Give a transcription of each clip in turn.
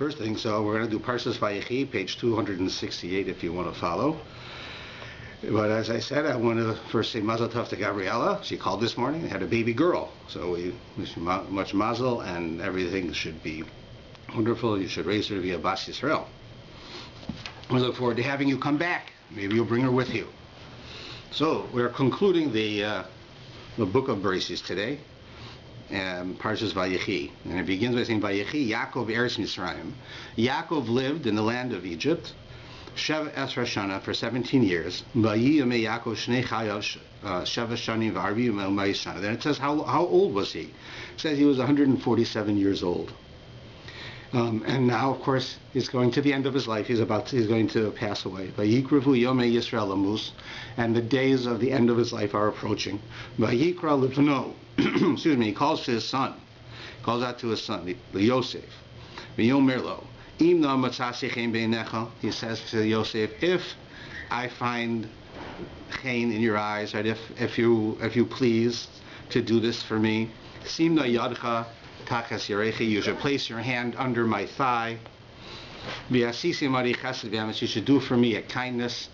first thing. So we're going to do Parshas Vayechi, page 268, if you want to follow. But as I said, I want to first say Mazel Tov to Gabriella. She called this morning and had a baby girl. So we wish you much mazel, and everything should be wonderful. You should raise her to be a Bas Yisrael. We look forward to having you come back. Maybe you'll bring her with you. So we're concluding the book of Bereshis today, Parshas Vayechi, and it begins by saying Vayechi Yaakov Eretz Mitzrayim. Yaakov lived in the land of Egypt, Sheva Esra Shana, for 17 years. Vayiyamei Yaakov Shnei Chayav Sheva Shanim V'Arbi U'Mei Shana. Then it says how old was he? It says he was 147 years old. And now, of course, he's going to the end of his life. He's going to pass away. Vayikrevu Yomei Yisrael Amos, and the days of the end of his life are approaching. Vayikra Livno, excuse me, he calls to his son. He calls out to his son, Yosef. V'yomer lo, Im na matzasi chen beinecha, he says to Yosef, if I find chen in your eyes, right, if you please to do this for me, sim na yadcha Takas Yarechi, you should place your hand under my thigh. You should do for me a kindness,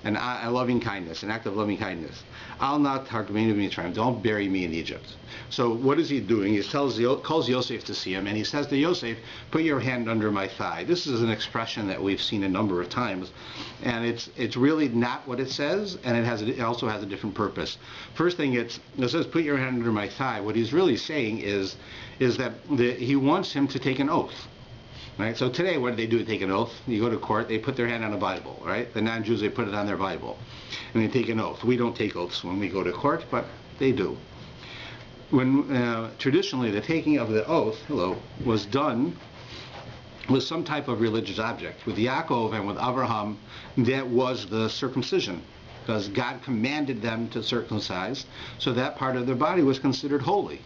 a loving kindness, an act of loving kindness. I'll not don't bury me in Egypt. So what is he doing? He calls Yosef to see him, and he says to Yosef, put your hand under my thigh. This is an expression that we've seen a number of times, and it's really not what it says, and it also has a different purpose. First thing, it says put your hand under my thigh. What he's really saying is that he wants him to take an oath. Right? So today, what do they do to take an oath? You go to court, they put their hand on a Bible, right? The non-Jews, they put it on their Bible, and they take an oath. We don't take oaths when we go to court, but they do. When traditionally the taking of the oath, was done with some type of religious object. With Yaakov and with Avram, that was the circumcision, because God commanded them to circumcise, so that part of their body was considered holy.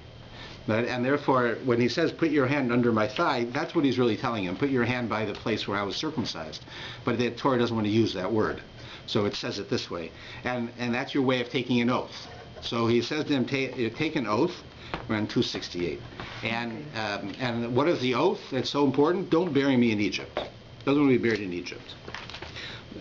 And therefore, when he says, put your hand under my thigh, that's what he's really telling him. Put your hand by the place where I was circumcised. But the Torah doesn't want to use that word. So it says it this way. And that's your way of taking an oath. So he says to him, take an oath. We're on 268. And what is the oath that's so important? Don't bury me in Egypt. Doesn't want to be buried in Egypt.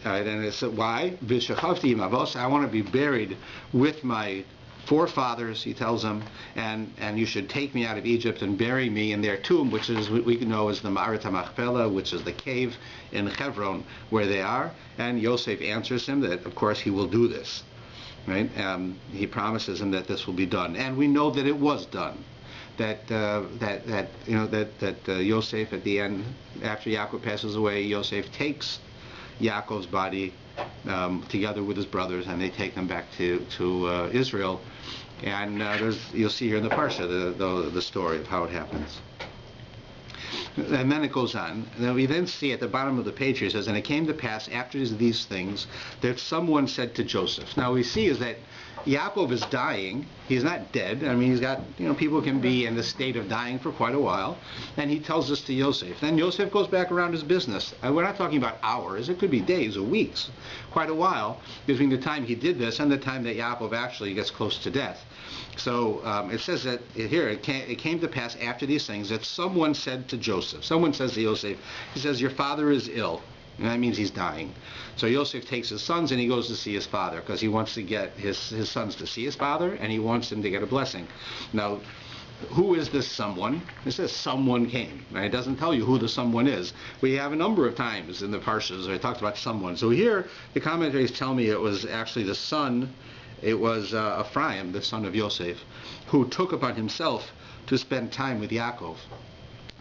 And it's why? I want to be buried with my forefathers, he tells them, and you should take me out of Egypt and bury me in their tomb, which is what we know as the Ma'arat HaMachpelah, which is the cave in Hebron where they are. And Yosef answers him that, of course, he will do this. Right? He promises him that this will be done, and we know that it was done. That Yosef at the end, after Yaakov passes away, Yosef takes Yaakov's body together with his brothers, and they take them back to Israel. And you'll see here in the Parsha the story of how it happens. And then it goes on. And we then see at the bottom of the page here, it says, and it came to pass after these things that someone said to Joseph. Now we see is that Yaakov is dying. He's not dead. I mean, he's got, people can be in the state of dying for quite a while. And he tells this to Yosef. Then Yosef goes back around his business. And we're not talking about hours. It could be days or weeks. Quite a while between the time he did this and the time that Yaakov actually gets close to death. So it says that here, it came to pass after these things that someone said to Joseph. Someone says to Yosef, he says, your father is ill. And that means he's dying. So Yosef takes his sons and he goes to see his father, because he wants to get his sons to see his father, and he wants them to get a blessing. Now, who is this someone? It says someone came. Right? It doesn't tell you who the someone is. We have a number of times in the Parshas where it talks about someone. So here, the commentaries tell me it was actually the son. It was Ephraim, the son of Yosef, who took upon himself to spend time with Yaakov,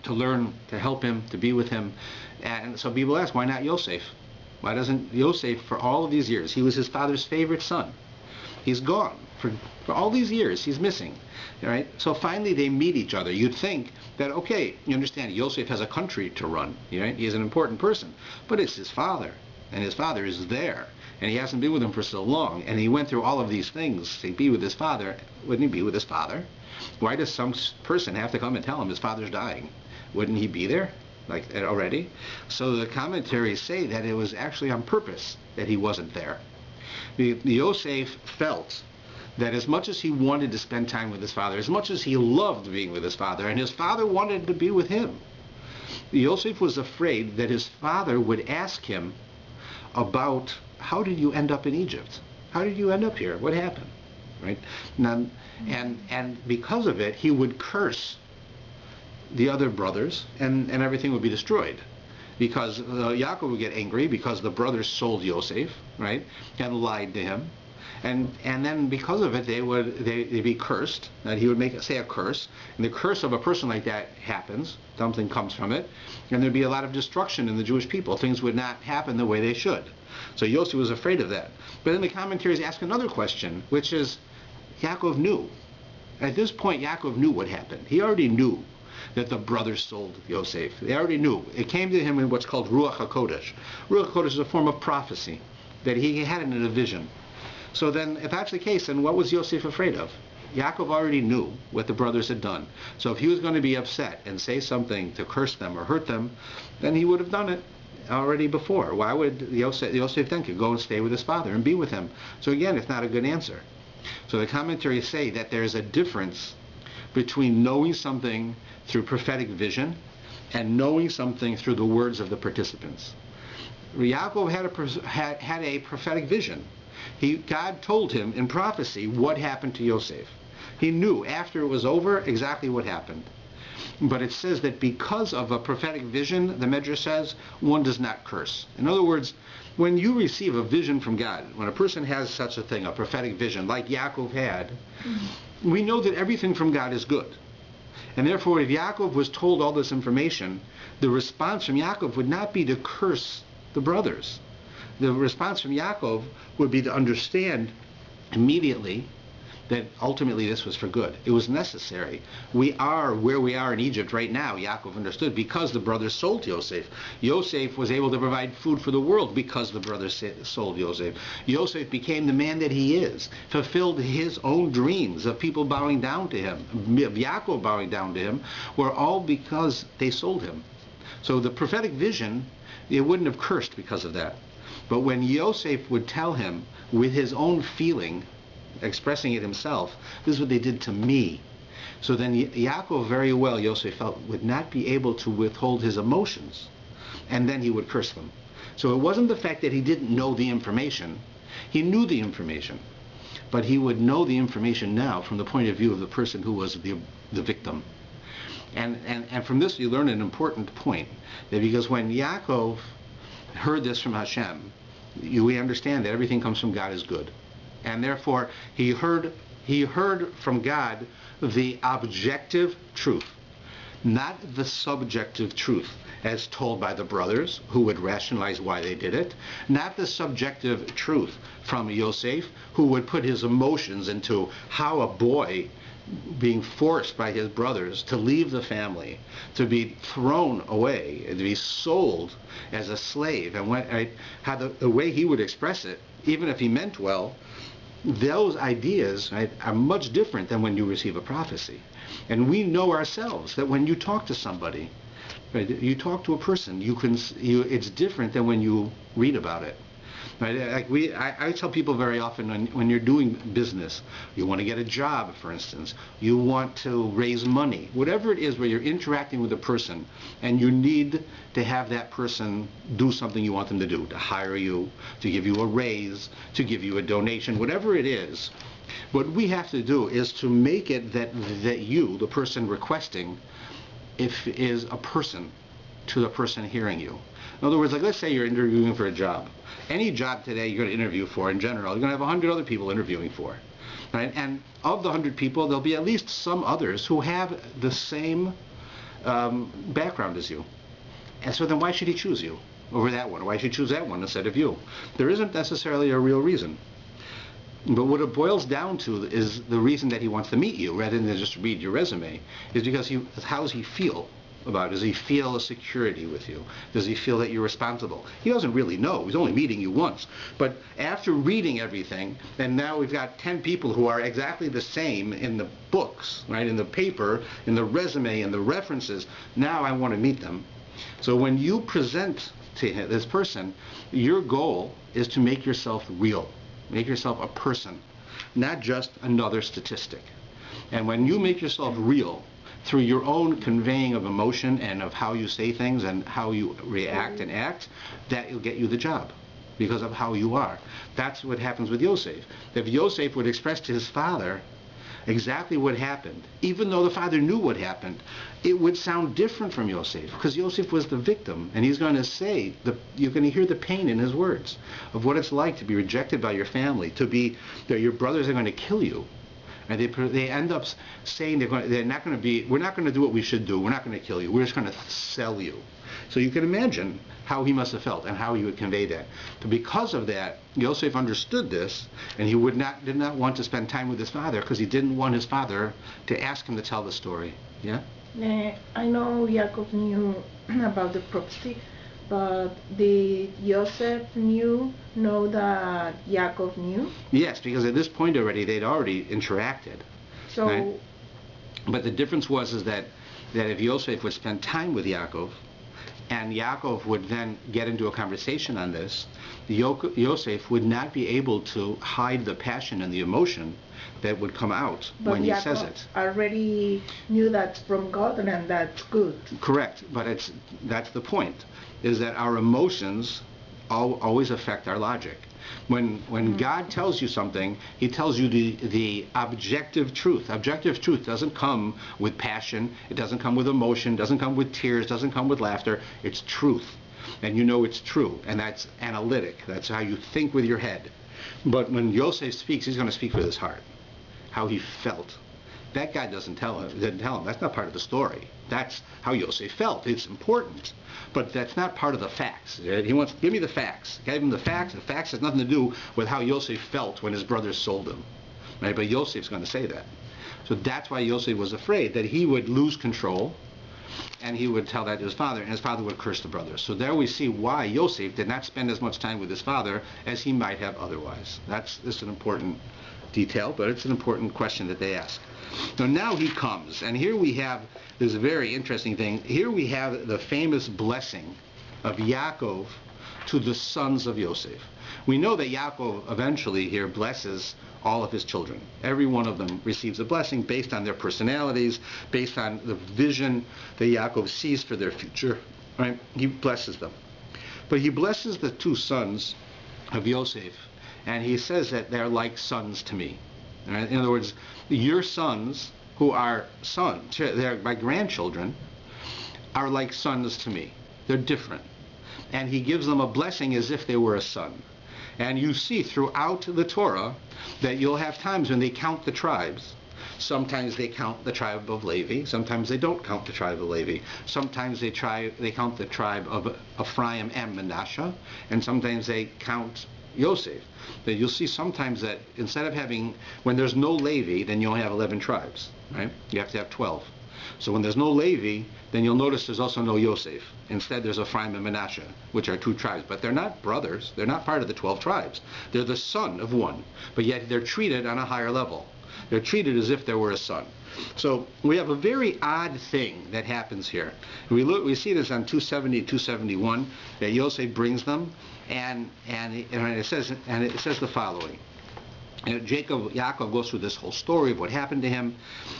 to learn, to help him, to be with him. And so people ask, why not Yosef? Why doesn't Yosef, for all of these years, he was his father's favorite son. He's gone. For all these years, he's missing. Right? So finally they meet each other. You'd think that, okay, you understand, Yosef has a country to run. Right? He is an important person. But it's his father, and his father is there. And he hasn't been with him for so long. And he went through all of these things to be with his father. Wouldn't he be with his father? Why does some person have to come and tell him his father's dying? Wouldn't he be there? Like already? So the commentaries say that it was actually on purpose that he wasn't there. Yosef felt that as much as he wanted to spend time with his father, as much as he loved being with his father, and his father wanted to be with him, Yosef was afraid that his father would ask him about, how did you end up in Egypt? How did you end up here? What happened? Right? Now, and because of it, he would curse the other brothers, and everything would be destroyed. Because Yaakov would get angry because the brothers sold Yosef, right, and lied to him. And then because of it, they'd be cursed. That he would say a curse, and the curse of a person like that happens. Something comes from it, and there'd be a lot of destruction in the Jewish people. Things would not happen the way they should. So Yosef was afraid of that. But then the commentaries ask another question, which is, Yaakov knew. At this point, Yaakov knew what happened. He already knew that the brothers sold Yosef. They already knew. It came to him in what's called Ruach HaKodesh. Ruach HaKodesh is a form of prophecy that he had in a vision. So then, if that's the case, then what was Yosef afraid of? Yaakov already knew what the brothers had done. So if he was going to be upset and say something to curse them or hurt them, then he would have done it already before. Why would Yosef then could go and stay with his father and be with him? So again, it's not a good answer. So the commentaries say that there's a difference between knowing something through prophetic vision and knowing something through the words of the participants. Yaakov had a prophetic vision. God told him in prophecy what happened to Yosef. He knew after it was over exactly what happened. But it says that because of a prophetic vision, the Medrash says, one does not curse. In other words, when you receive a vision from God, when a person has such a thing, a prophetic vision, like Yaakov had, we know that everything from God is good. And therefore, if Yaakov was told all this information, the response from Yaakov would not be to curse the brothers. The response from Yaakov would be to understand immediately that ultimately this was for good. It was necessary. We are where we are in Egypt right now, Yaakov understood, because the brothers sold Yosef. Yosef was able to provide food for the world because the brothers sold Yosef. Yosef became the man that he is, fulfilled his own dreams of people bowing down to him, of Yaakov bowing down to him, were all because they sold him. So the prophetic vision, it wouldn't have cursed because of that. But when Yosef would tell him with his own feeling, expressing it himself, this is what they did to me. So then Yaakov very well, Yosef felt, would not be able to withhold his emotions. And then he would curse them. So it wasn't the fact that he didn't know the information. He knew the information. But he would know the information now from the point of view of the person who was the victim. And from this you learn an important point. That because when Yaakov heard this from Hashem, we understand that everything comes from God is good. And therefore, he heard from God the objective truth, not the subjective truth as told by the brothers who would rationalize why they did it, not the subjective truth from Yosef who would put his emotions into how a boy being forced by his brothers to leave the family, to be thrown away, to be sold as a slave, and how the way he would express it, even if he meant well, those ideas, right, are much different than when you receive a prophecy. And we know ourselves that when you talk to somebody, right, you talk to a person, it's different than when you read about it. Right? Like I tell people very often when you're doing business, you want to get a job, for instance, you want to raise money, whatever it is where you're interacting with a person and you need to have that person do something you want them to do, to hire you, to give you a raise, to give you a donation, whatever it is, what we have to do is to make it that you, the person requesting, is a person to the person hearing you. In other words, like let's say you're interviewing for a job. Any job today you're going to interview for in general, you're going to have 100 other people interviewing for. Right? And of the 100 people, there'll be at least some others who have the same background as you. And so then why should he choose you over that one? Why should he choose that one instead of you? There isn't necessarily a real reason. But what it boils down to is the reason that he wants to meet you rather than just read your resume is because how does he feel about it? Does he feel a security with you? Does he feel that you're responsible? He doesn't really know. He's only meeting you once. But after reading everything, and now we've got 10 people who are exactly the same in the books, right, in the paper, in the resume, in the references, now I want to meet them. So when you present to this person, your goal is to make yourself real. Make yourself a person, not just another statistic. And when you make yourself real, through your own conveying of emotion and of how you say things and how you react and act, that will get you the job because of how you are. That's what happens with Yosef. If Yosef would express to his father exactly what happened, even though the father knew what happened, it would sound different from Yosef, because Yosef was the victim, and he's going to say, you're going to hear the pain in his words of what it's like to be rejected by your family, to be that your brothers are going to kill you. And they end up saying we're not going to do what we should do. We're not going to kill you. We're just going to sell you. So you can imagine how he must have felt and how he would convey that. But because of that, Yosef understood this, and he did not want to spend time with his father because he didn't want his father to ask him to tell the story. Yeah? I know Yaakov knew about the prophecy, but did Joseph know that Yaakov knew? Yes, because at this point already they'd already interacted. So, right? But the difference was that if Yosef would spend time with Yaakov, and Yaakov would then get into a conversation on this, Yosef would not be able to hide the passion and the emotion that would come out when he says it. Already knew that's from God, and that's good. Correct, but that's the point, is that our emotions always affect our logic. When God tells you something, he tells you the objective truth. Objective truth doesn't come with passion, it doesn't come with emotion, doesn't come with tears, doesn't come with laughter. It's truth. And you know it's true, and that's analytic. That's how you think with your head. But when Yosef speaks, he's going to speak with his heart, how he felt. That guy didn't tell him. That's not part of the story. That's how Yosef felt. It's important, but that's not part of the facts. He wants, give me the facts. Gave him the facts. The facts has nothing to do with how Yosef felt when his brothers sold him. Right? But Yosef's going to say that. So that's why Yosef was afraid that he would lose control, and he would tell that to his father, and his father would curse the brothers. So there we see why Yosef did not spend as much time with his father as he might have otherwise. That's an important detail, but it's an important question that they ask. So now he comes, and here we have this very interesting thing. Here we have the famous blessing of Yaakov to the sons of Yosef. We know that Yaakov eventually here blesses all of his children. Every one of them receives a blessing based on their personalities, based on the vision that Yaakov sees for their future. Right? He blesses them. But he blesses the two sons of Yosef, and he says that they're like sons to me. Right? In other words, your sons, who are sons, they're my grandchildren, are like sons to me. They're different. And he gives them a blessing as if they were a son. And you see throughout the Torah that you'll have times when they count the tribes. Sometimes they count the tribe of Levi. Sometimes they don't count the tribe of Levi. Sometimes they count the tribe of Ephraim and Manasseh. And sometimes they count Yosef. That you'll see sometimes that instead of having, when there's no Levi, then you only have 11 tribes, right? You have to have 12. So when there's no Levi, then you'll notice there's also no Yosef. Instead, there's Ephraim and Manasseh, which are two tribes. But they're not brothers. They're not part of the 12 tribes. They're the son of one. But yet they're treated on a higher level. They're treated as if they were a son. So we have a very odd thing that happens here. We see this on 270, 271, that Yosef brings them, and it says the following. Yaakov goes through this whole story of what happened to him,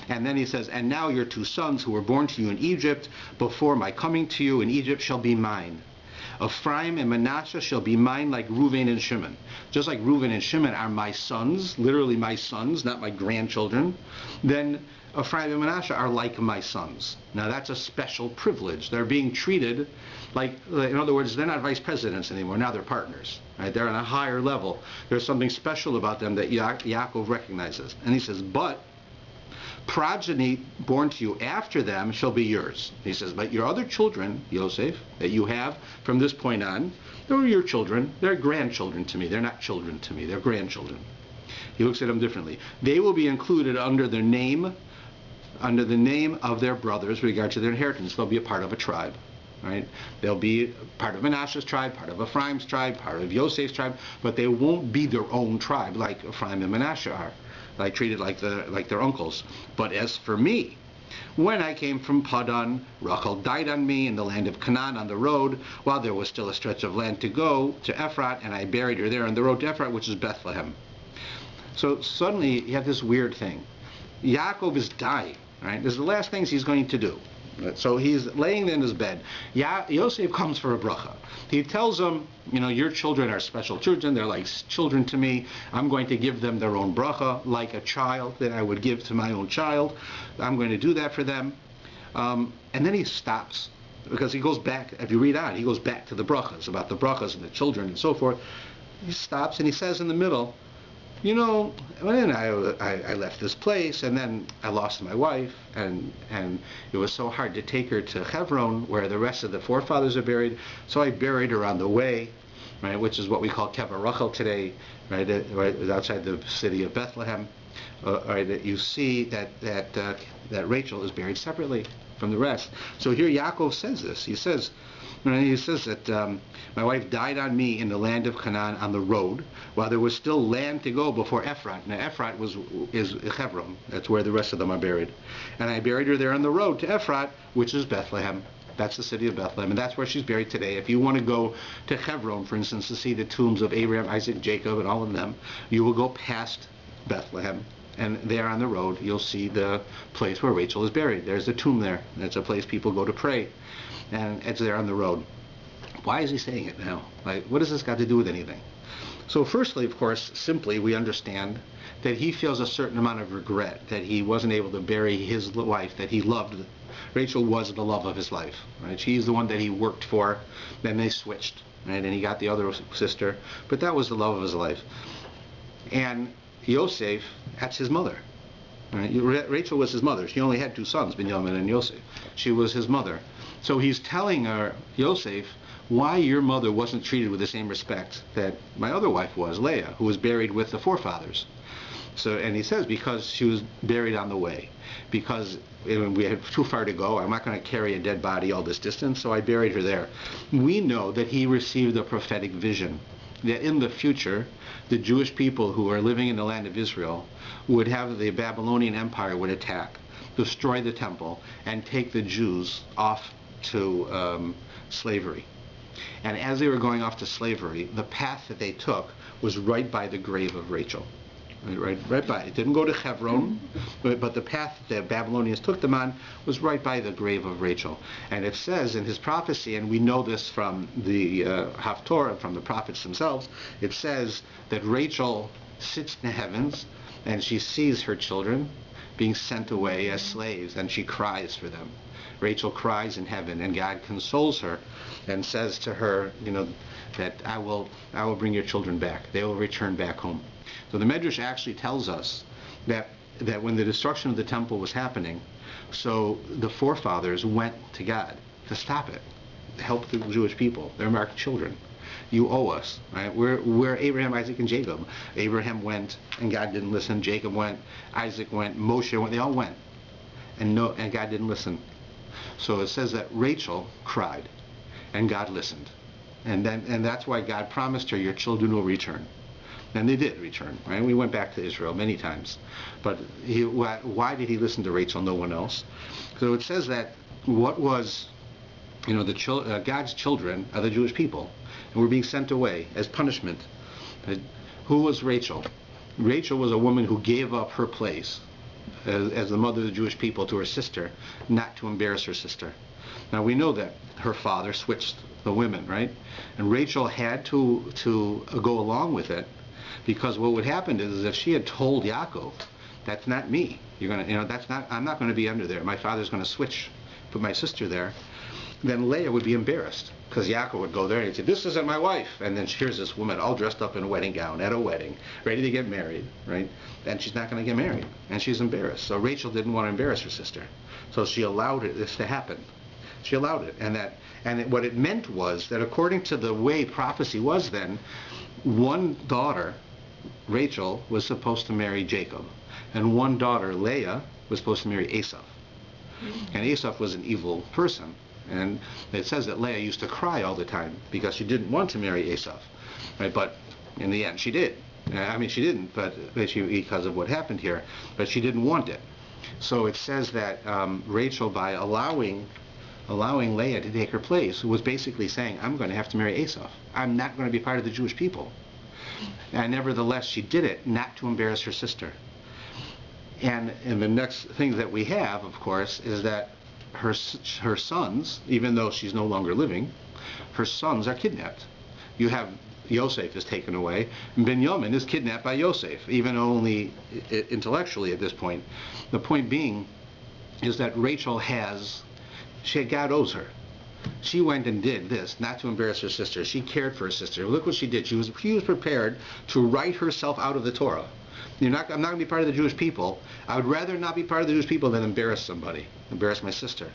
and then he says, and now your two sons who were born to you in Egypt, before my coming to you in Egypt, shall be mine. Ephraim and Manasseh shall be mine like Reuven and Shimon. Just like Reuven and Shimon are my sons, literally my sons, not my grandchildren, then Ephraim and Manasseh are like my sons. Now that's a special privilege. They're being treated like, in other words, they're not vice presidents anymore. Now they're partners. Right? They're on a higher level. There's something special about them that Yaakov recognizes. And he says, but progeny born to you after them shall be yours. He says, but your other children, Yosef, that you have from this point on, they're your children. They're grandchildren to me. They're not children to me. They're grandchildren. He looks at them differently. They will be included under the name of their brothers with regard to their inheritance. They'll be a part of a tribe. Right? They'll be part of Manasseh's tribe, part of Ephraim's tribe, part of Yosef's tribe, but they won't be their own tribe like Ephraim and Manasseh are. Like treated like their uncles. But as for me, when I came from Padan, Rachel died on me in the land of Canaan on the road, while there was still a stretch of land to go to Ephrat, and I buried her there on the road to Ephrat, which is Bethlehem. So suddenly you have this weird thing. Yaakov is dying. Right? This is the last things he's going to do. So he's laying in his bed. Yosef comes for a bracha. He tells them, your children are special children. They're like children to me. I'm going to give them their own bracha, like a child that I would give to my own child. I'm going to do that for them. And then he stops, because he goes back, if you read on, he goes back to the brachas, about the brachas and the children and so forth. He stops and he says in the middle, when I left this place, and then I lost my wife, and it was so hard to take her to Hebron, where the rest of the forefathers are buried, so I buried her on the way, right, which is what we call Kever Rachel today, right outside the city of Bethlehem. Right, that you see that Rachel is buried separately from the rest. So here Yaakov says this. He says that my wife died on me in the land of Canaan on the road, while there was still land to go before Ephrat. Now Ephrat is Hebron. That's where the rest of them are buried. And I buried her there on the road to Ephrat, which is Bethlehem. That's the city of Bethlehem, and that's where she's buried today. If you want to go to Hebron, for instance, to see the tombs of Abraham, Isaac, Jacob, and all of them, you will go past Bethlehem. And there on the road, you'll see the place where Rachel is buried. There's a tomb there. It's a place people go to pray. And it's there on the road. Why is he saying it now? Like, what does this got to do with anything? So firstly, of course, simply we understand that he feels a certain amount of regret that he wasn't able to bury his wife that he loved. Rachel was the love of his life. Right? She's the one that he worked for. Then they switched, right? And he got the other sister. But that was the love of his life. And Yosef, that's his mother. Right? Rachel was his mother. She only had two sons, Binyamin and Yosef. She was his mother. So he's telling her, Yosef, why your mother wasn't treated with the same respect that my other wife was, Leah, who was buried with the forefathers. So, and he says, because she was buried on the way. Because we had too far to go. I'm not going to carry a dead body all this distance, so I buried her there. We know that he received a prophetic vision, that in the future, the Jewish people who are living in the land of Israel would have the Babylonian Empire would attack, destroy the temple, and take the Jews off to slavery. And as they were going off to slavery, the path that they took was right by the grave of Rachel. Right by. It didn't go to Hebron, but the path that the Babylonians took them on was right by the grave of Rachel. And it says in his prophecy, and we know this from the Haftorah, from the prophets themselves, it says that Rachel sits in the heavens and she sees her children being sent away as slaves, and she cries for them. Rachel cries in heaven, and God consoles her and says to her, that I will bring your children back. They will return back home. So the Medrash actually tells us that when the destruction of the temple was happening, so the forefathers went to God to stop it, to help the Jewish people. They're marked children. You owe us, right? We're Abraham, Isaac, and Jacob. Abraham went, and God didn't listen. Jacob went, Isaac went, Moshe went. They all went, and God didn't listen. So it says that Rachel cried, and God listened, and that's why God promised her, your children will return. And they did return, right? We went back to Israel many times. But why did he listen to Rachel, no one else? So it says that what was, God's children are the Jewish people, and were being sent away as punishment. But who was Rachel? Rachel was a woman who gave up her place as the mother of the Jewish people to her sister, not to embarrass her sister. Now we know that her father switched the women, right? And Rachel had to go along with it, because what would happen is if she had told Yaakov, that's not me. I'm not going to be under there. My father's going to switch, put my sister there. Then Leah would be embarrassed, because Yaakov would go there and he'd say, this isn't my wife. And then here's this woman all dressed up in a wedding gown at a wedding, ready to get married, right? And she's not going to get married, and she's embarrassed. So Rachel didn't want to embarrass her sister, so she allowed this to happen. She allowed it, what it meant was that according to the way prophecy was then, one daughter, Rachel, was supposed to marry Jacob, and one daughter, Leah, was supposed to marry Esau. And Esau was an evil person, and it says that Leah used to cry all the time because she didn't want to marry Esau, right? But in the end, she did. I mean, she didn't, but because of what happened here, but she didn't want it. So it says that Rachel, by allowing Leah to take her place, was basically saying, I'm going to have to marry Esau. I'm not going to be part of the Jewish people. And nevertheless, she did it not to embarrass her sister. And the next thing that we have, of course, is that her sons, even though she's no longer living, her sons are kidnapped. You have Yosef is taken away, and Binyamin is kidnapped by Yosef, even only intellectually at this point. The point being is that Rachel God owes her. She went and did this, not to embarrass her sister. She cared for her sister. Look what she did. She was prepared to write herself out of the Torah. I'm not going to be part of the Jewish people. I would rather not be part of the Jewish people than embarrass somebody, embarrass my sister.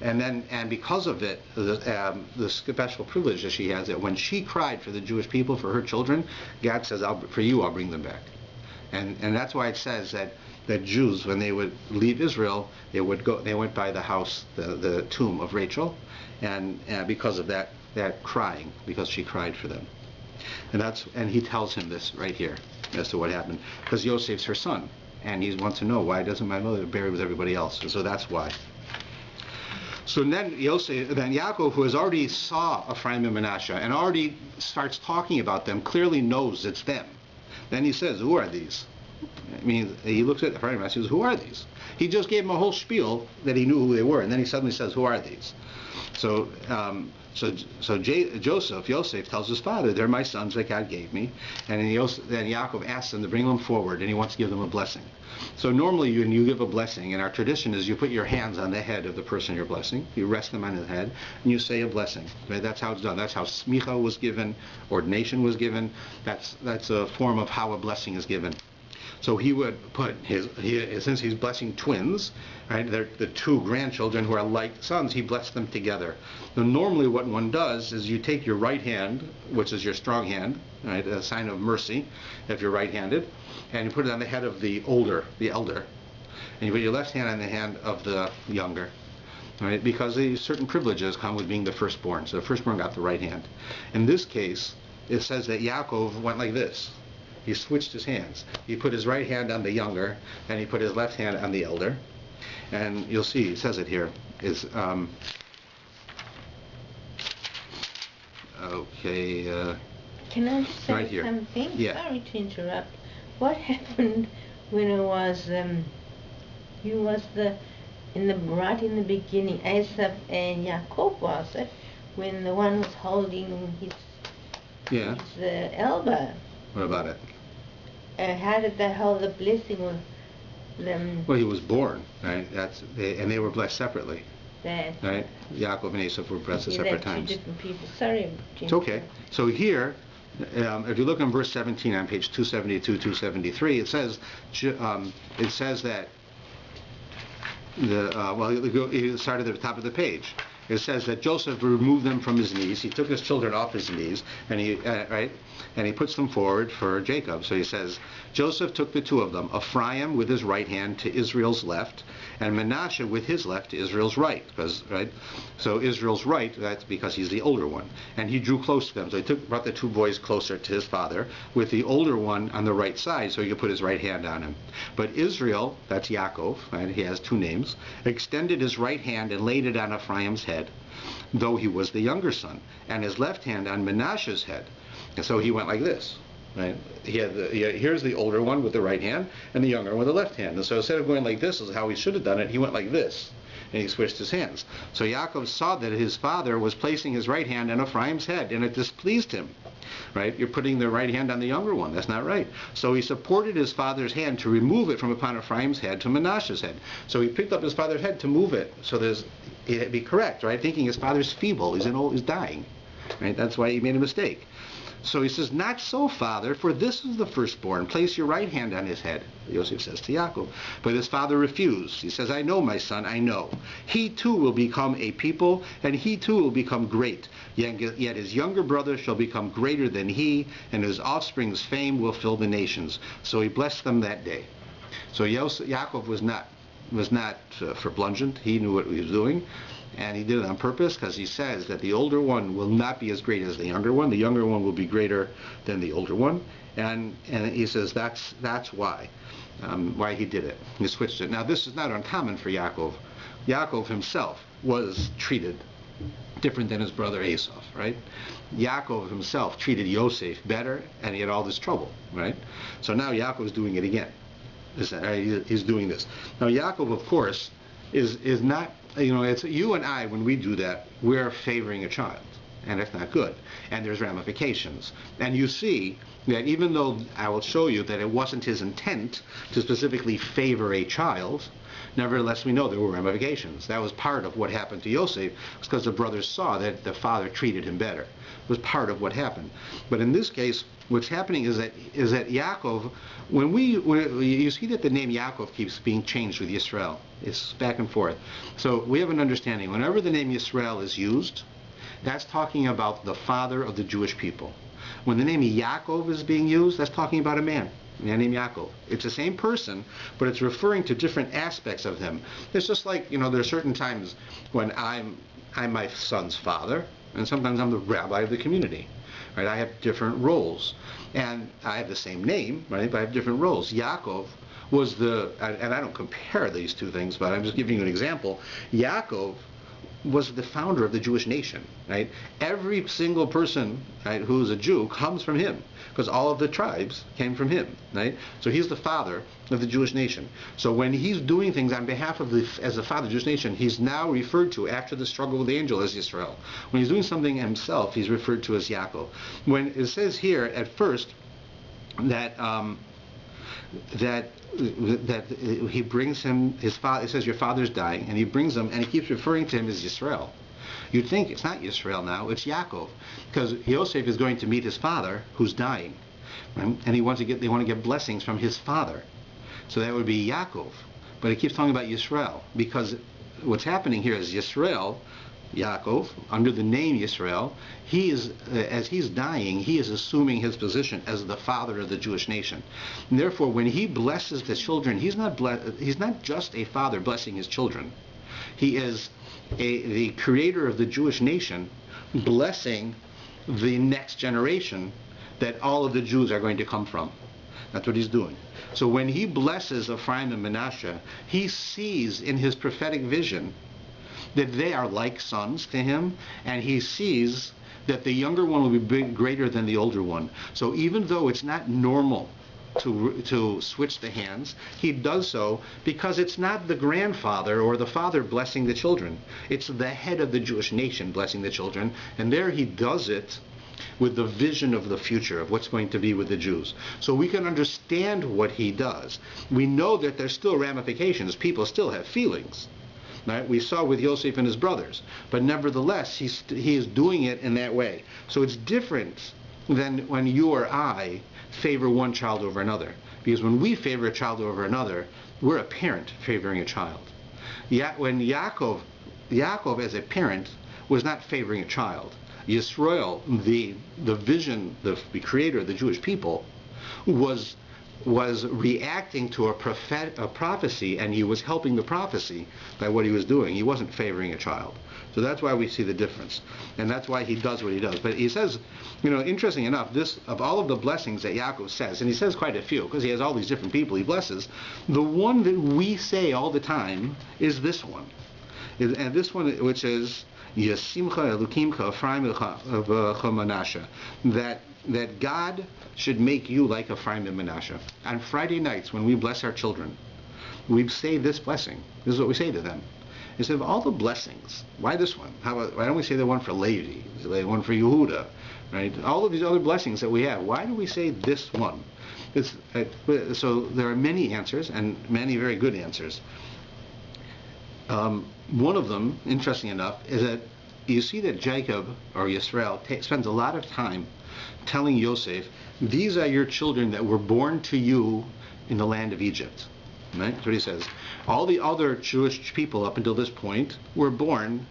And because of it, the special privilege that she has, that when she cried for the Jewish people, for her children, God says, for you, I'll bring them back. And that's why it says that Jews, when they would leave Israel, they went by the house, the tomb of Rachel, and because of that crying, because she cried for them. And he tells him this right here as to what happened, because Yosef's her son, and he wants to know, why doesn't my mother bury with everybody else? And so that's why. So then Yaakov, who has already saw Ephraim and Manasseh and already starts talking about them, clearly knows it's them. Then he says, who are these? I mean, he looks at Ephraim and Manasseh and says, who are these? He just gave him a whole spiel that he knew who they were, and then he suddenly says, who are these? So Yosef tells his father, they're my sons that God gave me. And then Yaakov asks him to bring them forward, and he wants to give them a blessing. So normally when you give a blessing, and our tradition is you put your hands on the head of the person you're blessing, you rest them on the head, and you say a blessing. Right? That's how it's done. That's how smicha was given, ordination was given. That's a form of how a blessing is given. So he would put since he's blessing twins, right? They're the two grandchildren who are like sons. He blessed them together. Now, normally, what one does is you take your right hand, which is your strong hand, right, a sign of mercy, if you're right-handed, and you put it on the head of the elder, and you put your left hand on the hand of the younger, right? Because certain privileges come with being the firstborn. So the firstborn got the right hand. In this case, it says that Yaakov went like this. He switched his hands. He put his right hand on the younger, and he put his left hand on the elder. And you'll see, it says it here. Can I say right here. something? Yeah. Sorry to interrupt. What happened when it was right in the beginning, Esau and Yaakov, was it? When the one was holding his elbow. What about it? How did they hold the blessing with them? Well, he was born, right? And they were blessed separately. That. Right? Yaakov and Esau were blessed at separate times. Two different people. Sorry. It's okay. So here, if you look in verse 17 on page 272, 273, it says that you start at the top of the page. It says that Joseph removed them from his knees. He took his children off his knees, and he puts them forward for Jacob. So he says, Joseph took the two of them, Ephraim with his right hand to Israel's left, and Manasseh with his left to Israel's right. So Israel's right, that's because he's the older one. And he drew close to them. So he brought the two boys closer to his father, with the older one on the right side, so he could put his right hand on him. But Israel, that's Yaakov, right? He has two names, extended his right hand and laid it on Ephraim's head, though he was the younger son, and his left hand on Manasseh's head. And so he went like this. Right? Here's the older one with the right hand, and the younger one with the left hand. And so instead of going like this, is how he should have done it, he went like this, and he switched his hands. So Yaakov saw that his father was placing his right hand on Ephraim's head, and it displeased him. Right? You're putting the right hand on the younger one. That's not right. So he supported his father's hand to remove it from upon Ephraim's head to Manasseh's head. So he picked up his father's head to move it, so it'd be correct, right? Thinking his father's feeble, he's dying. Right? That's why he made a mistake. So he says, not so, father, for this is the firstborn. Place your right hand on his head, Yosef says to Yaakov. But his father refused. He says, I know, my son, I know. He too will become a people, and he too will become great. Yet his younger brother shall become greater than he, and his offspring's fame will fill the nations. So he blessed them that day. So Yaakov was not flamboyant. He knew what he was doing. And he did it on purpose, because he says that the older one will not be as great as the younger one. The younger one will be greater than the older one. And he says that's why he did it. He switched it. Now, this is not uncommon for Yaakov. Yaakov himself was treated different than his brother Esau, right? Yaakov himself treated Yosef better, and he had all this trouble, right? So now Yaakov is doing it again. He's doing this. Now Yaakov, of course, is not, it's you and I, when we do that, we're favoring a child. And it's not good. And there's ramifications. And you see that even though I will show you that it wasn't his intent to specifically favor a child, nevertheless we know there were ramifications. That was part of what happened to Yosef, because the brothers saw that the father treated him better. It was part of what happened. But in this case, what's happening is that Yaakov, when you see that the name Yaakov keeps being changed with Yisrael, it's back and forth. So we have an understanding. Whenever the name Yisrael is used, that's talking about the father of the Jewish people. When the name Yaakov is being used, that's talking about a man named Yaakov. It's the same person, but it's referring to different aspects of him. It's just like, there are certain times when I'm my son's father, and sometimes I'm the rabbi of the community. Right? I have different roles. And I have the same name, right? But I have different roles. Yaakov was and I don't compare these two things, but I'm just giving you an example. Yaakov was the founder of the Jewish nation, right? Every single person, right, who's a Jew comes from him, because all of the tribes came from him, right? So he's the father of the Jewish nation. So when he's doing things on behalf of as the father of the Jewish nation, he's now referred to, after the struggle with the angel, as Yisrael. When he's doing something himself, he's referred to as Yaakov. When it says here at first that he brings him his father. It says your father's dying, and he brings him, and he keeps referring to him as Yisrael. You'd think it's not Yisrael now; it's Yaakov, because Yosef is going to meet his father who's dying, right? And they want to get blessings from his father. So that would be Yaakov, but it keeps talking about Yisrael, because what's happening here is Yisrael, Yaakov, under the name Yisrael, he is, as he's dying, he is assuming his position as the father of the Jewish nation. And therefore, when he blesses the children, he's not just a father blessing his children. He is the creator of the Jewish nation, blessing the next generation that all of the Jews are going to come from. That's what he's doing. So when he blesses Ephraim and Manasseh, he sees in his prophetic vision that they are like sons to him, and he sees that the younger one will be greater than the older one. So even though it's not normal to switch the hands, he does so because it's not the grandfather or the father blessing the children. It's the head of the Jewish nation blessing the children, and there he does it with the vision of the future, of what's going to be with the Jews. So we can understand what he does. We know that there's still ramifications. People still have feelings. Right? We saw with Yosef and his brothers, but nevertheless he is doing it in that way. So it's different than when you or I favor one child over another, because when we favor a child over another, we're a parent favoring a child. When Yaakov as a parent was not favoring a child. Yisrael, the vision, the creator of the Jewish people, was reacting to a prophecy, and he was helping the prophecy by what he was doing. He wasn't favoring a child. So that's why we see the difference. And that's why he does what he does. But he says, interesting enough, this, of all of the blessings that Yaakov says, and he says quite a few, because he has all these different people he blesses, the one that we say all the time is this one. And this one, which is, Yasimcha Elukimcha Ephraim Manasseh, that God should make you like Ephraim and Manasseh. On Friday nights, when we bless our children, we say this blessing. This is what we say to them. Instead of all the blessings, why this one? Why don't we say the one for Levi, the one for Yehuda, right? All of these other blessings that we have, why do we say this one? So there are many answers, and many very good answers. One of them, interesting enough, is that you see that Jacob, or Yisrael, spends a lot of time telling Yosef, these are your children that were born to you in the land of Egypt. Right? That's what he says. All the other Jewish people up until this point were born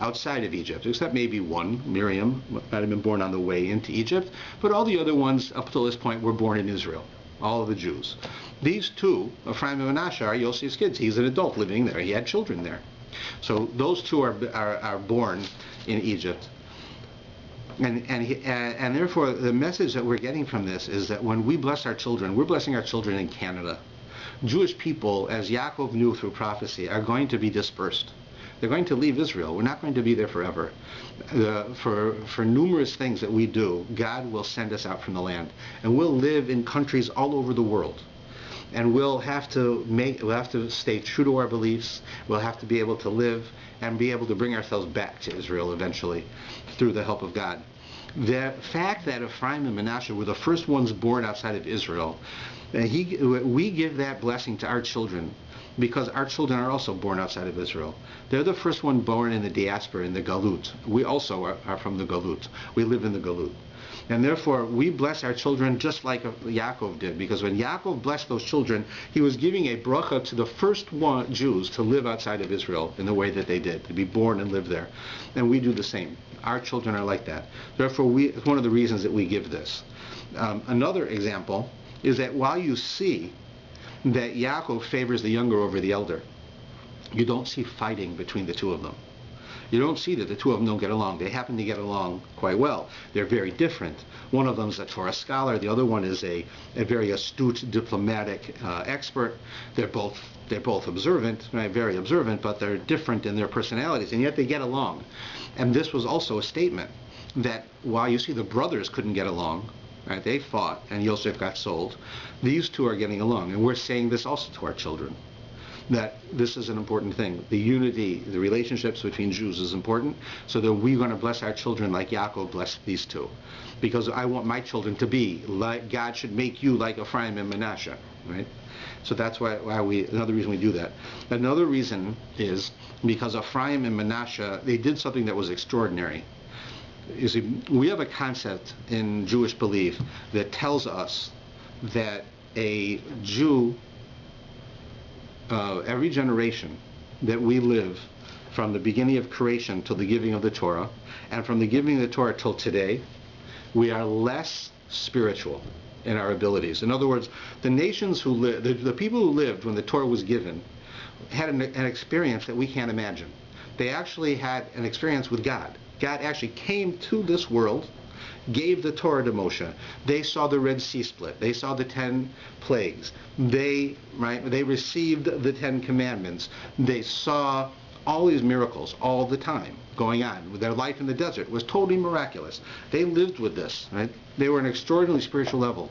outside of Egypt, except maybe one, Miriam, might have been born on the way into Egypt, but all the other ones up until this point were born in Israel, all of the Jews. These two, Ephraim and Manasseh, are Yosef's kids. He's an adult living there. He had children there. So those two are born in Egypt. And therefore, the message that we're getting from this is that when we bless our children, we're blessing our children in Canada. Jewish people, as Yaakov knew through prophecy, are going to be dispersed. They're going to leave Israel. We're not going to be there forever. For numerous things that we do, God will send us out from the land. And we'll live in countries all over the world. And we'll have to stay true to our beliefs. We'll have to be able to live and be able to bring ourselves back to Israel eventually through the help of God. The fact that Ephraim and Manasseh were the first ones born outside of Israel, we give that blessing to our children because our children are also born outside of Israel. They're the first one born in the diaspora, in the Galut. We also are from the Galut. We live in the Galut. And therefore, we bless our children just like Yaakov did, because when Yaakov blessed those children, he was giving a bracha to the first one Jews to live outside of Israel in the way that they did, to be born and live there. And we do the same. Our children are like that. Therefore, it's one of the reasons that we give this. Another example is that while you see that Yaakov favors the younger over the elder, you don't see fighting between the two of them. You don't see that the two of them don't get along. They happen to get along quite well. They're very different. One of them is a Torah scholar. The other one is a very astute diplomatic expert. They're both observant, right? Very observant, but they're different in their personalities, and yet they get along. And this was also a statement that while you see the brothers couldn't get along, right? They fought, and Yosef got sold. These two are getting along, and we're saying this also to our children, that this is an important thing. The unity, the relationships between Jews is important, so that we're going to bless our children like Yaakov blessed these two. Because I want my children to be like, God should make you like Ephraim and Manasseh, right? So that's why another reason we do that. Another reason is because Ephraim and Manasseh, they did something that was extraordinary. You see, we have a concept in Jewish belief that tells us that a Jew, every generation that we live from the beginning of creation till the giving of the Torah, and from the giving of the Torah till today, we are less spiritual in our abilities. In other words, the nations who lived, the people who lived when the Torah was given, had an experience that we can't imagine. They actually had an experience with God. God actually came to this world, gave the Torah to Moshe. They saw the Red Sea split. They saw the 10 plagues. They received the 10 commandments. They saw all these miracles all the time going on. Their life in the desert was totally miraculous. They lived with this, right? They were an extraordinarily spiritual level.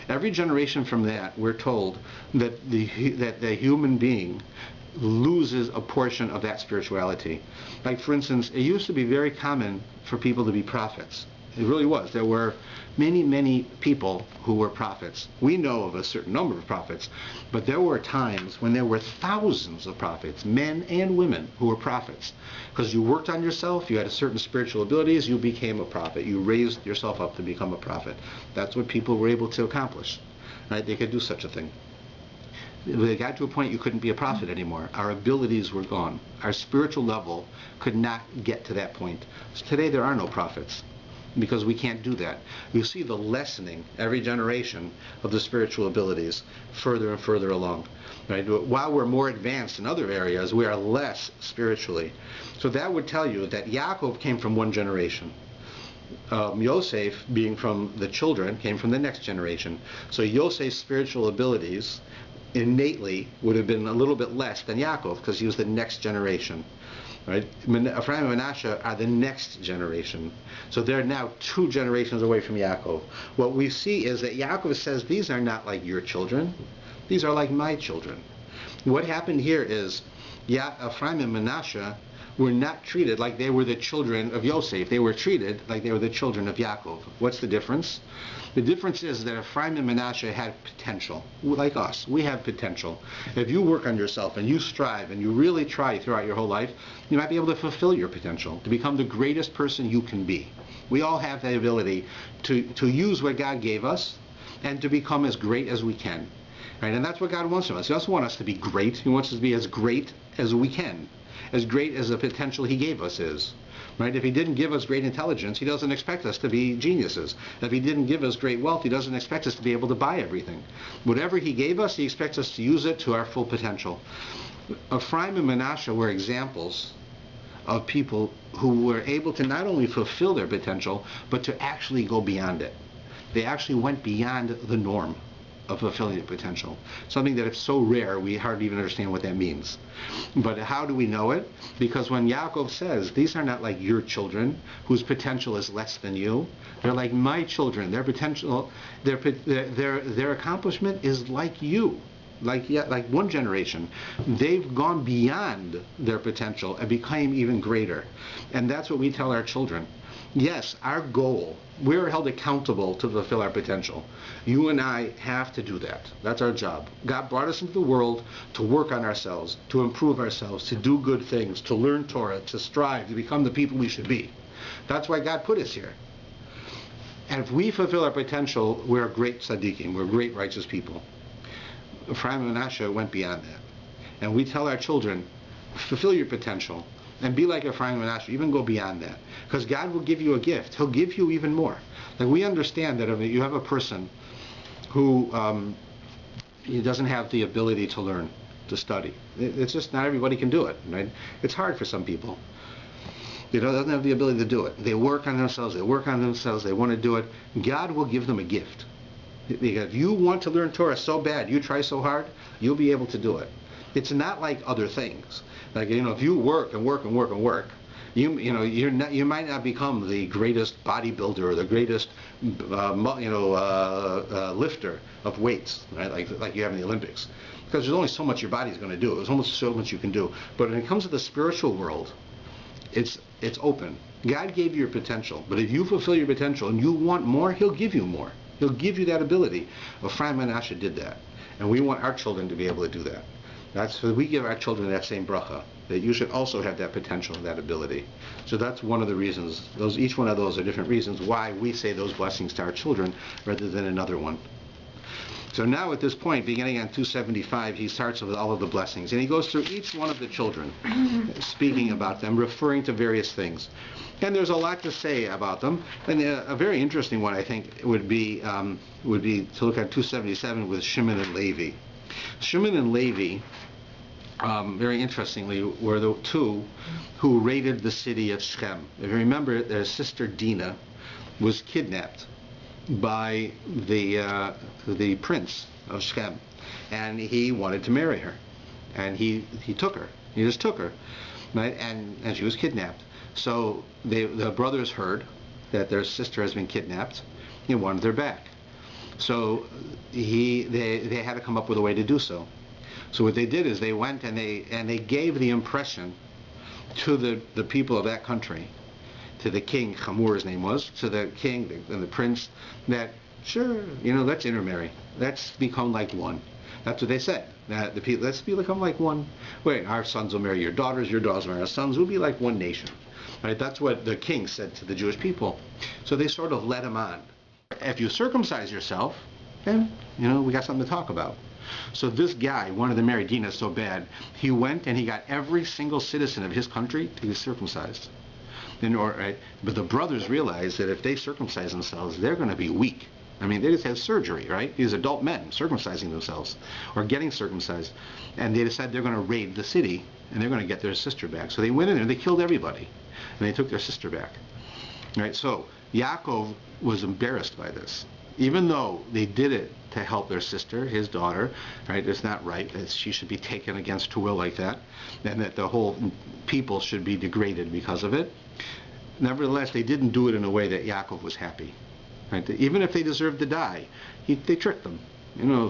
Every generation from that, we're told that the human being loses a portion of that spirituality. Like, for instance, it used to be very common for people to be prophets. It really was. There were many, many people who were prophets. We know of a certain number of prophets, but there were times when there were thousands of prophets, men and women, who were prophets. Because you worked on yourself, you had a certain spiritual abilities, you became a prophet. You raised yourself up to become a prophet. That's what people were able to accomplish. Right? They could do such a thing. They got to a point you couldn't be a prophet anymore. Our abilities were gone. Our spiritual level could not get to that point. So today there are no prophets, because we can't do that. You see the lessening every generation of the spiritual abilities further and further along. Right? While we're more advanced in other areas, we are less spiritually. So that would tell you that Yaakov came from one generation. Yosef, being from the children, came from the next generation. So Yosef's spiritual abilities innately would have been a little bit less than Yaakov, because he was the next generation. Right? Ephraim and Manasseh are the next generation. So they're now 2 generations away from Yaakov. What we see is that Yaakov says, these are not like your children. These are like my children. What happened here is Ephraim and Manasseh were not treated like they were the children of Yosef. They were treated like they were the children of Yaakov. What's the difference? The difference is that Ephraim and Manasseh had potential. Like us, we have potential. If you work on yourself and you strive and you really try throughout your whole life, you might be able to fulfill your potential, to become the greatest person you can be. We all have the ability to use what God gave us and to become as great as we can. Right? And that's what God wants from us. He doesn't want us to be great. He wants us to be as great as we can, as great as the potential He gave us is. Right? If He didn't give us great intelligence, He doesn't expect us to be geniuses. If He didn't give us great wealth, He doesn't expect us to be able to buy everything. Whatever He gave us, He expects us to use it to our full potential. Ephraim and Manasseh were examples of people who were able to not only fulfill their potential, but to actually go beyond it. They actually went beyond the norm. of fulfilling your potential. Something that is so rare, we hardly even understand what that means. But how do we know it? Because when Yaakov says, these are not like your children, whose potential is less than you. They're like my children. Their potential, their accomplishment is like you. Like one generation. They've gone beyond their potential and became even greater. And that's what we tell our children. Yes, our goal, we're held accountable to fulfill our potential. You and I have to do that. That's our job. God brought us into the world to work on ourselves, to improve ourselves, to do good things, to learn Torah, to strive, to become the people we should be. That's why God put us here. And if we fulfill our potential, we're great tzaddikim, we're great righteous people. Ephraim and Manasseh went beyond that. And we tell our children, fulfill your potential and be like Ephraim and Manasseh, even go beyond that. Because God will give you a gift. He'll give you even more. Like we understand that if you have a person who he doesn't have the ability to learn, to study. It's just not everybody can do it, right? It's hard for some people. They don't have the ability to do it. They work on themselves, they want to do it. God will give them a gift. If you want to learn Torah so bad, you try so hard, you'll be able to do it. It's not like other things. Like, if you work and work, you might not become the greatest bodybuilder or the greatest lifter of weights, right? Like you have in the Olympics, because there's only so much your body's going to do. There's only so much you can do. But when it comes to the spiritual world, it's open. God gave you your potential, but if you fulfill your potential and you want more, He'll give you more. He'll give you that ability. Ephraim and Manasseh did that, and we want our children to be able to do that. That's so we give our children that same bracha, that you should also have that potential and that ability. So that's one of the reasons. Each one of those are different reasons why we say those blessings to our children rather than another one. So now at this point, beginning on 275, he starts with all of the blessings, and he goes through each one of the children, speaking about them, referring to various things. And there's a lot to say about them. And a very interesting one, I think, would be to look at 277 with Shimon and Levi. Shimon and Levi, very interestingly, were the two who raided the city of Shechem. If you remember, their sister Dinah was kidnapped by the prince of Shechem, and he wanted to marry her, and he took her. He just took her, right? And she was kidnapped. So the brothers heard that their sister has been kidnapped and wanted her back. So they had to come up with a way to do so. So what they did is they went and they gave the impression to the people of that country, to the king, Hamur his name was, to the king and the prince, that sure, let's intermarry. Let's become like one. That's what they said. That the people, let's become like one. Wait, our sons will marry your daughters will marry our sons. We'll be like one nation. Right? That's what the king said to the Jewish people. So they sort of led him on. If you circumcise yourself, then, we got something to talk about. So this guy wanted to marry Dinah so bad, he went and he got every single citizen of his country to be circumcised. But the brothers realized that if they circumcise themselves, they're going to be weak. I mean, they just had surgery, right? These adult men circumcising themselves or getting circumcised. And they decided they're going to raid the city and they're going to get their sister back. So they went in there and they killed everybody. And they took their sister back. Right? So Yaakov was embarrassed by this. Even though they did it to help their sister, his daughter, right? It's not right that she should be taken against her will like that, and that the whole people should be degraded because of it. Nevertheless, they didn't do it in a way that Yaakov was happy. Right? Even if they deserved to die, they tricked them.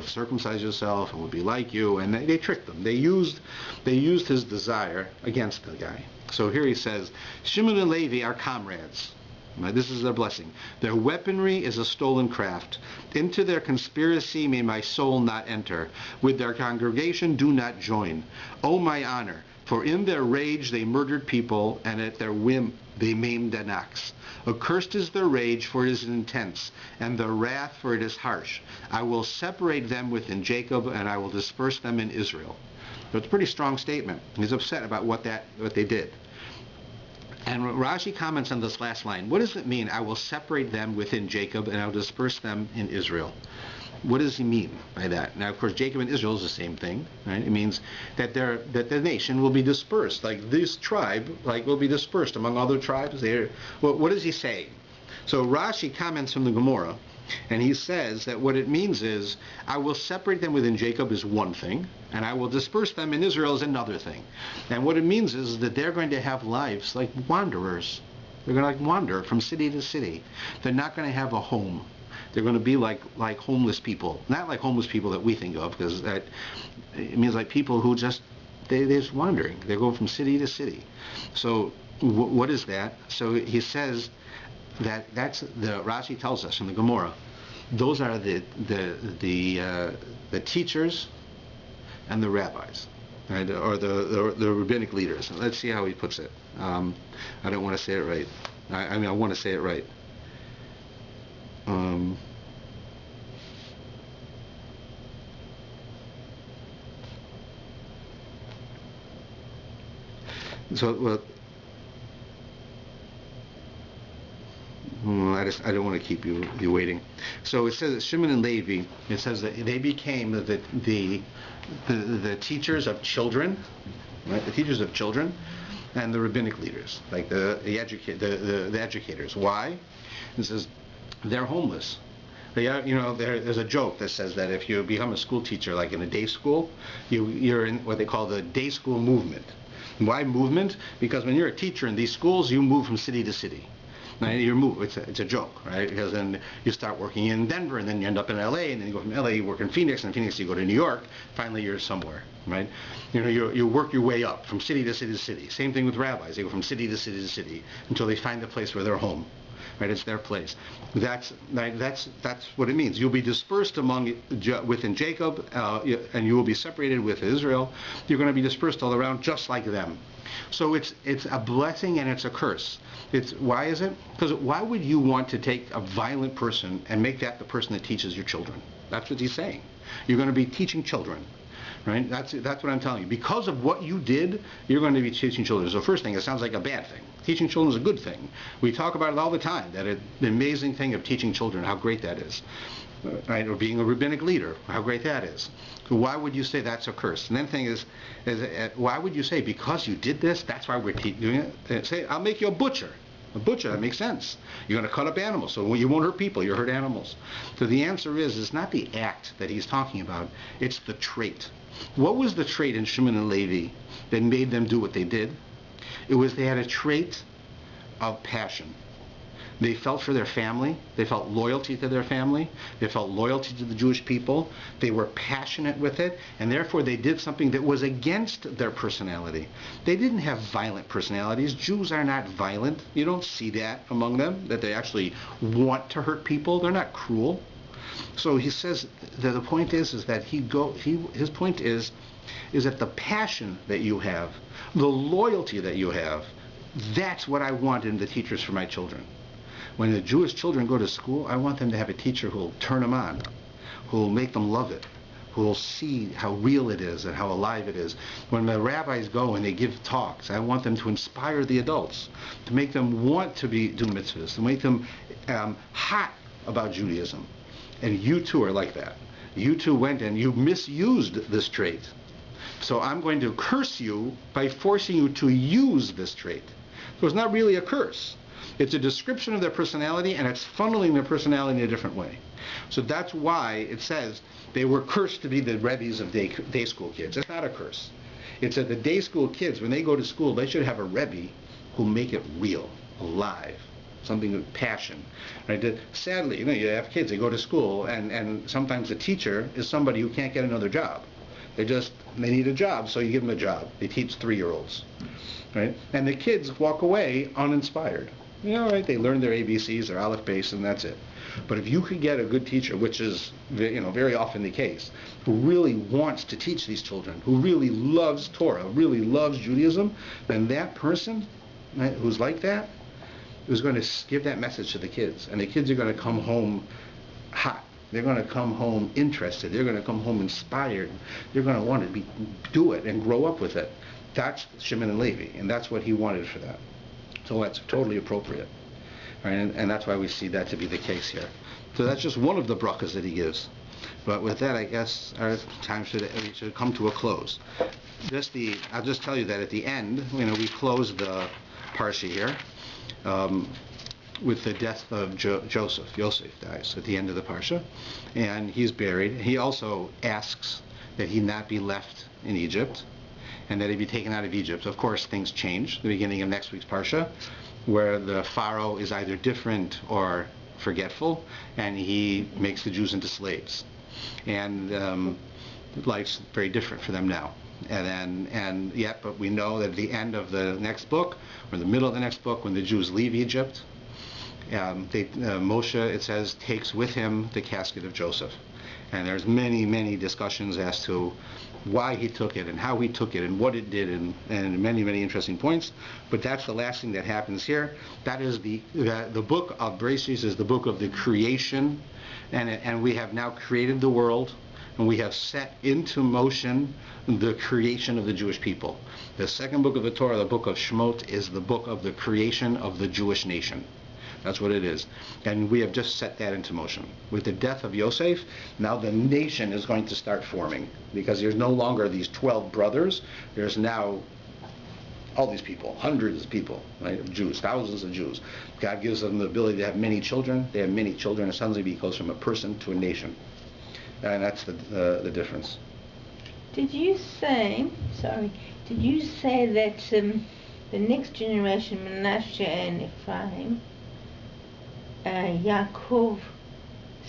Circumcise yourself and we'll be like you, and they tricked them. They used his desire against the guy. So here he says, Shimon and Levi are comrades. Right, this is their blessing. Their weaponry is a stolen craft. Into their conspiracy may my soul not enter. With their congregation do not join. O my honor, for in their rage they murdered people, and at their whim they maimed an ox. Accursed is their rage, for it is intense, and their wrath, for it is harsh. I will separate them within Jacob, and I will disperse them in Israel. So it's a pretty strong statement. He's upset about what they did. And Rashi comments on this last line. What does it mean? I will separate them within Jacob, and I will disperse them in Israel. What does he mean by that? Now, of course, Jacob and Israel is the same thing, right? It means that the nation will be dispersed. Like this tribe, will be dispersed among other tribes. What does he say? So Rashi comments from the Gemara And he says that what it means is, I will separate them within Jacob is one thing, and I will disperse them in Israel is another thing. And what it means is that they're going to have lives like wanderers. They're going to wander from city to city. They're not going to have a home. They're going to be like homeless people. Not like homeless people that we think of, because that it means like people who they're just wandering. They're going from city to city. So what is that? So he says that's the Rashi tells us in the Gemara. Those are the teachers and the rabbis, right? Or the rabbinic leaders. Let's see how he puts it. I don't want to say it right. I mean, I want to say it right. I don't want to keep you waiting. So it says that Shimon and Levi, it says that they became the teachers of children, right? The teachers of children, and the rabbinic leaders, like the educators. Why? It says they're homeless. There's a joke that says that if you become a school teacher, like in a day school, you're in what they call the day school movement. Why movement? Because when you're a teacher in these schools, you move from city to city. Now, it's a joke, right? Because then you start working in Denver, and then you end up in LA, and then you go from LA, you work in Phoenix, and Phoenix you go to New York. Finally, you're somewhere, right? You work your way up from city to city to city. Same thing with rabbis; they go from city to city to city until they find the place where they're home, right? It's their place. That's what it means. You'll be dispersed within Jacob, and you will be separated with Israel. You're going to be dispersed all around, just like them. So it's a blessing and it's a curse. Why is it? Because why would you want to take a violent person and make that the person that teaches your children? That's what he's saying. You're going to be teaching children, right? That's what I'm telling you. Because of what you did, you're going to be teaching children. So first thing, it sounds like a bad thing. Teaching children is a good thing. We talk about it all the time, the amazing thing of teaching children, how great that is. Right? Or being a rabbinic leader, how great that is. So why would you say that's a curse? And then the thing is why would you say, because you did this, that's why we're doing it? Say, I'll make you a butcher. A butcher, that makes sense. You're going to cut up animals, so you won't hurt people, you hurt animals. So the answer is, it's not the act that he's talking about, it's the trait. What was the trait in Shimon and Levi that made them do what they did? It was they had a trait of passion. They felt for their family. They felt loyalty to their family. They felt loyalty to the Jewish people. They were passionate with it, and therefore they did something that was against their personality. They didn't have violent personalities. Jews are not violent. You don't see that among them, that they actually want to hurt people. They're not cruel. So he says that the point is that his point is that the passion that you have, the loyalty that you have, that's what I want in the teachers for my children. When the Jewish children go to school, I want them to have a teacher who will turn them on, who will make them love it, who will see how real it is and how alive it is. When the rabbis go and they give talks, I want them to inspire the adults, to make them want to do mitzvahs, to make them hot about Judaism. And you two are like that. You two went and you misused this trait. So I'm going to curse you by forcing you to use this trait. So it's not really a curse. It's a description of their personality, and it's funneling their personality in a different way. So that's why it says they were cursed to be the Rebbes of day school kids. It's not a curse. It's that the day school kids, when they go to school, they should have a Rebbe who make it real, alive, something with passion. Right? Sadly, you have kids, they go to school, and sometimes the teacher is somebody who can't get another job. They need a job, so you give them a job. They teach 3-year-olds. Right? And the kids walk away uninspired. Right, they learn their ABCs, their Aleph base, and that's it. But if you could get a good teacher, which is very often the case, who really wants to teach these children, who really loves Torah, really loves Judaism, then that person, right, who's like that, is going to give that message to the kids. And the kids are going to come home hot. They're going to come home interested. They're going to come home inspired. They're going to want to do it and grow up with it. That's Shimon and Levi, and that's what he wanted for that. So that's totally appropriate, right? And that's why we see that to be the case here. So that's just one of the brachas that he gives. But with that, I guess our time should come to a close. I'll just tell you that at the end, we close the parsha here. with the death of Joseph. Yosef dies at the end of the parsha, and he's buried. He also asks that he not be left in Egypt, and that he be taken out of Egypt. Of course, things change. The beginning of next week's parsha, where the Pharaoh is either different or forgetful, and he makes the Jews into slaves, and life's very different for them now. But we know that at the end of the next book, or in the middle of the next book, when the Jews leave Egypt, Moshe, it says, takes with him the casket of Joseph. And there's many discussions as to why he took it and how he took it and what it did, and many interesting points. But that's the last thing that happens here. That is the book of Bereshis is the book of the creation, and we have now created the world, and we have set into motion the creation of the Jewish people. The second book of the Torah, the book of Shemot, is the book of the creation of the Jewish nation. That's what it is. And we have just set that into motion. With the death of Yosef, now the nation is going to start forming, because there's no longer these 12 brothers. There's now all these people, hundreds of people, right, of Jews, thousands of Jews. God gives them the ability to have many children. They have many children. It suddenly goes from a person to a nation. And that's the difference. Did you say that the next generation, Manasseh and Ephraim, Yaakov,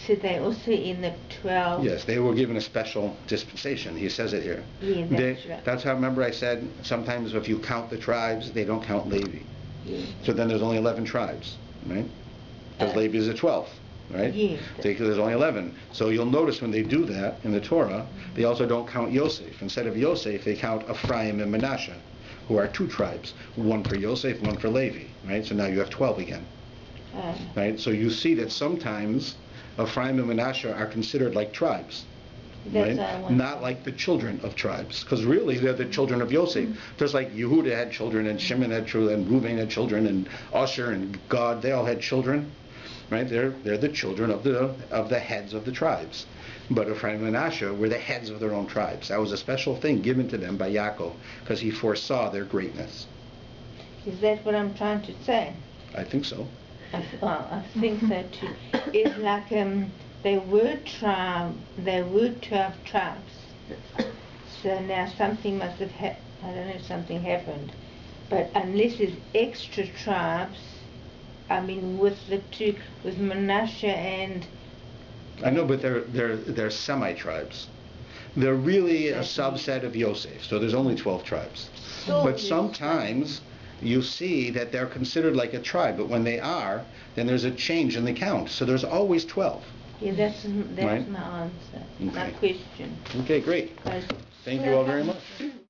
said they also in the 12? Yes, they were given a special dispensation. He says it here. Yeah, that's right. That's how, remember I said, sometimes if you count the tribes, they don't count Levi. Yeah. So then there's only 11 tribes, right? Because Levi is the 12th. Right? Yeah. There's only 11. So you'll notice when they do that in the Torah, they also don't count Yosef. Instead of Yosef, they count Ephraim and Manasseh, who are 2 tribes. One for Yosef, one for Levi. Right? So now you have 12 again. Right? So you see that sometimes Ephraim and Manasseh are considered like tribes. Right? Not like the children of tribes, because really they're the children of Yosef. Just like Yehuda had children, and Shimon had children, and Reuben had children, and Asher and Gad, they all had children. Right? They're the children of the heads of the tribes. But Ephraim and Manasseh were the heads of their own tribes. That was a special thing given to them by Yaakov, because he foresaw their greatness. Is that what I'm trying to say? I think so. I think so too. It's like they were 12 tribes. So now something must have happened. I don't know if something happened. But unless there's extra tribes, I mean, with Manasseh and... I know, but they're semi-tribes. They're really a subset of Yosef, so there's only 12 tribes. But sometimes you see that they're considered like a tribe, but when they are, then there's a change in the count. So there's always 12. Yeah, that's right? my answer, Okay. my question. Okay, great. Thank you all very much.